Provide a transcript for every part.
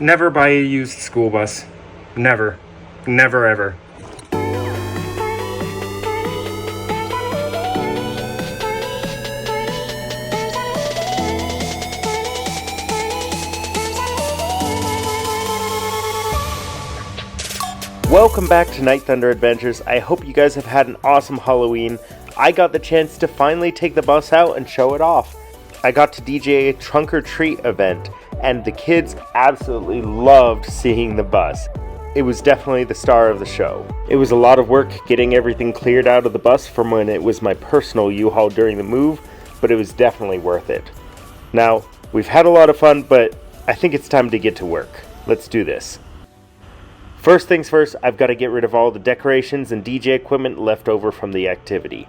Never buy a used school bus. Never. Never ever. Welcome back to Night Thunder Adventures. I hope you guys have had an awesome Halloween. I got the chance to finally take the bus out and show it off. I got to DJ a trunk or treat event, and the kids absolutely loved seeing the bus. It was definitely the star of the show. It was a lot of work getting everything cleared out of the bus from when it was my personal U-Haul during the move, but it was definitely worth it. Now, we've had a lot of fun, but I think it's time to get to work. Let's do this. First things first, I've got to get rid of all the decorations and DJ equipment left over from the activity.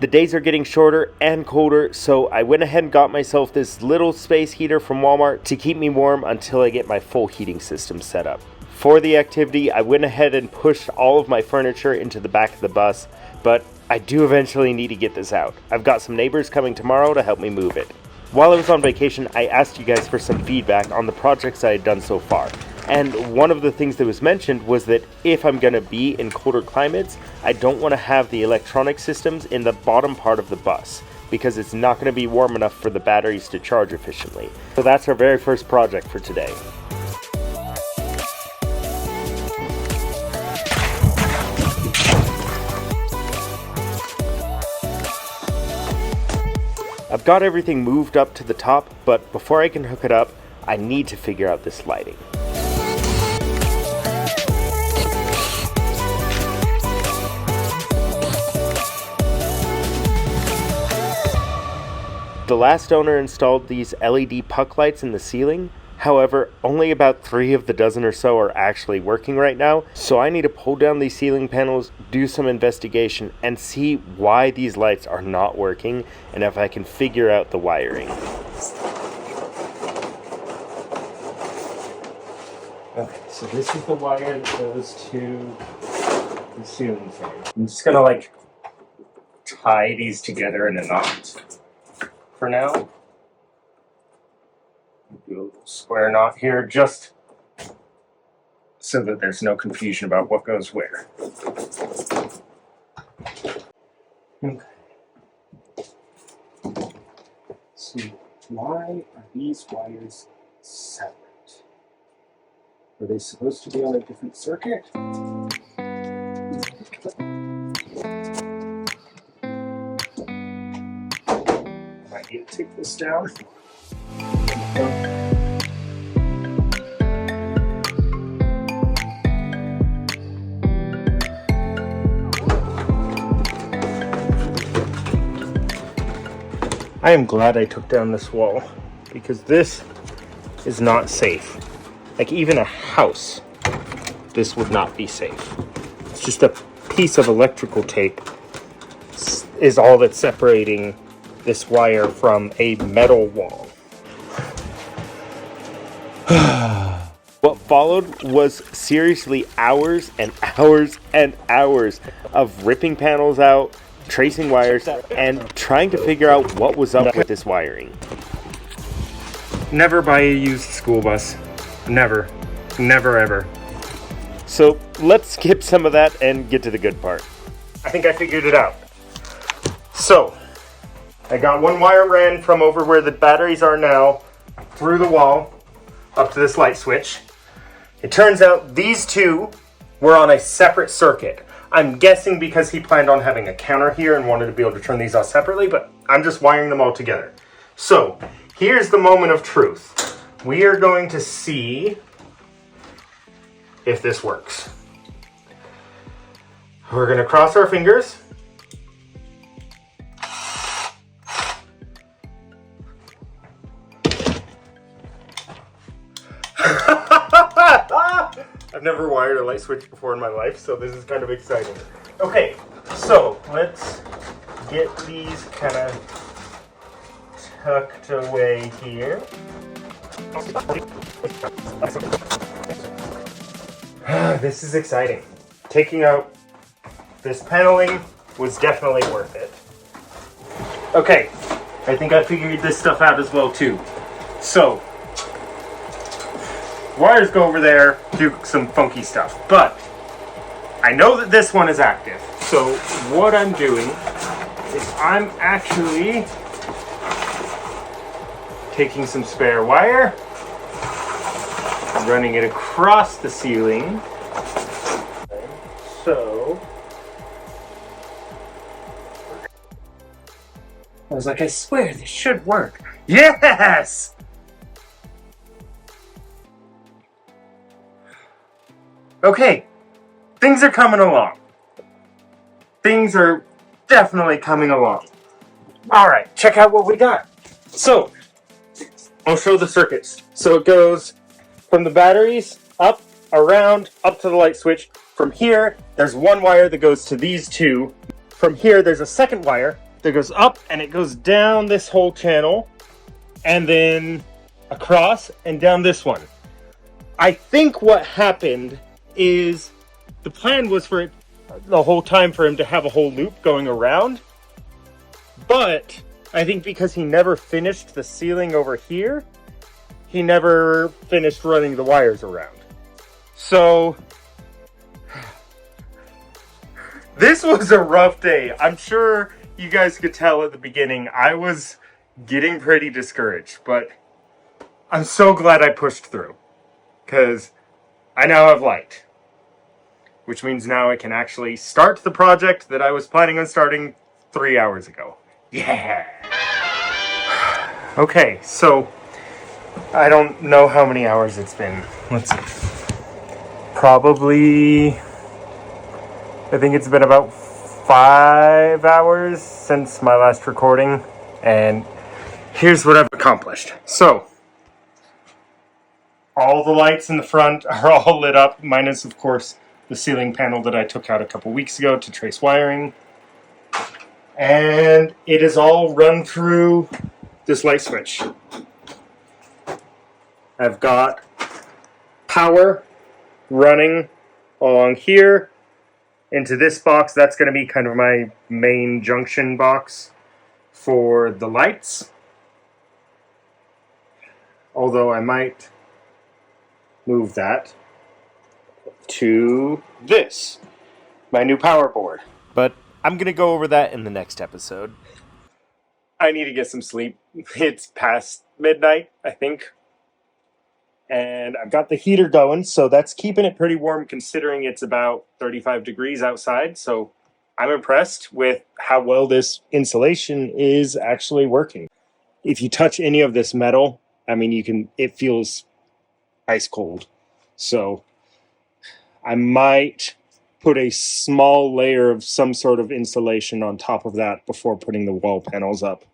The days are getting shorter and colder, so I went ahead and got myself this little space heater from Walmart to keep me warm until I get my full heating system set up. For the activity, I went ahead and pushed all of my furniture into the back of the bus, but I do eventually need to get this out. I've got some neighbors coming tomorrow to help me move it. While I was on vacation, I asked you guys for some feedback on the projects I had done so far. And one of the things that was mentioned was that if I'm going to be in colder climates, I don't want to have the electronic systems in the bottom part of the bus because it's not going to be warm enough for the batteries to charge efficiently. So that's our very first project for today. I've got everything moved up to the top, but before I can hook it up, I need to figure out this lighting. The last owner installed these LED puck lights in the ceiling. However, only about 3 of the dozen or so are actually working right now, so I need to pull down these ceiling panels, do some investigation, and see why these lights are not working, and if I can figure out the wiring. Okay, so this is the wire that goes to the ceiling fan. I'm just gonna tie these together in a knot for now. Do a little square knot here just so that there's no confusion about what goes where. Okay. So why are these wires separate? Are they supposed to be on a different circuit? Might need to take this down. I am glad I took down this wall because this is not safe. Like even a house, this would not be safe. It's just a piece of electrical tape is all that's separating this wire from a metal wall. What followed was seriously hours and hours and hours of ripping panels out, tracing wires, and trying to figure out what was up with this wiring. Never buy a used school bus. Never. Never ever. So let's skip some of that and get to the good part. I think I figured it out. So, I got one wire ran from over where the batteries are now through the wall up to this light switch. It turns out these two were on a separate circuit. I'm guessing because he planned on having a counter here and wanted to be able to turn these off separately, but I'm just wiring them all together. So, here's the moment of truth. We are going to see if this works. We're going to cross our fingers. I've never wired a light switch before in my life, so this is kind of exciting. Okay, so let's get these kind of tucked away here. This is exciting. Taking out this paneling was definitely worth it. Okay, I think I figured this stuff out as well too. So, wires go over there, do some funky stuff. But I know that this one is active. So what I'm doing is I'm actually taking some spare wire, running it across the ceiling. So I was like, I swear this should work. Yes! Okay, things are coming along. Things are definitely coming along. All right, check out what we got. So, I'll show the circuits. So it goes from the batteries up, around, up to the light switch. From here, there's one wire that goes to these two. From here, there's a second wire that goes up and it goes down this whole channel and then across and down this one. I think what happened is the plan was for it the whole time for him to have a whole loop going around, but I think because he never finished the ceiling over here, he never finished running the wires around. So this was a rough day. I'm sure you guys could tell at the beginning I was getting pretty discouraged, but I'm so glad I pushed through because I now have light, which means now I can actually start the project that I was planning on starting 3 hours ago. Yeah! Okay, so I don't know how many hours it's been. Let's see. Probably, I think it's been about 5 hours since my last recording, and here's what I've accomplished. So, all the lights in the front are all lit up, minus, of course, the ceiling panel that I took out a couple weeks ago to trace wiring. And it is all run through this light switch. I've got power running along here into this box. That's going to be kind of my main junction box for the lights. Although I might move that to this, my new power board. But I'm going to go over that in the next episode. I need to get some sleep. It's past midnight, I think. And I've got the heater going, so that's keeping it pretty warm considering it's about 35 degrees outside. So I'm impressed with how well this insulation is actually working. If you touch any of this metal, I mean, it feels ice cold. So I might put a small layer of some sort of insulation on top of that before putting the wall panels up.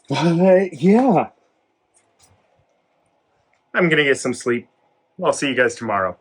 But yeah, I'm gonna get some sleep. I'll see you guys tomorrow.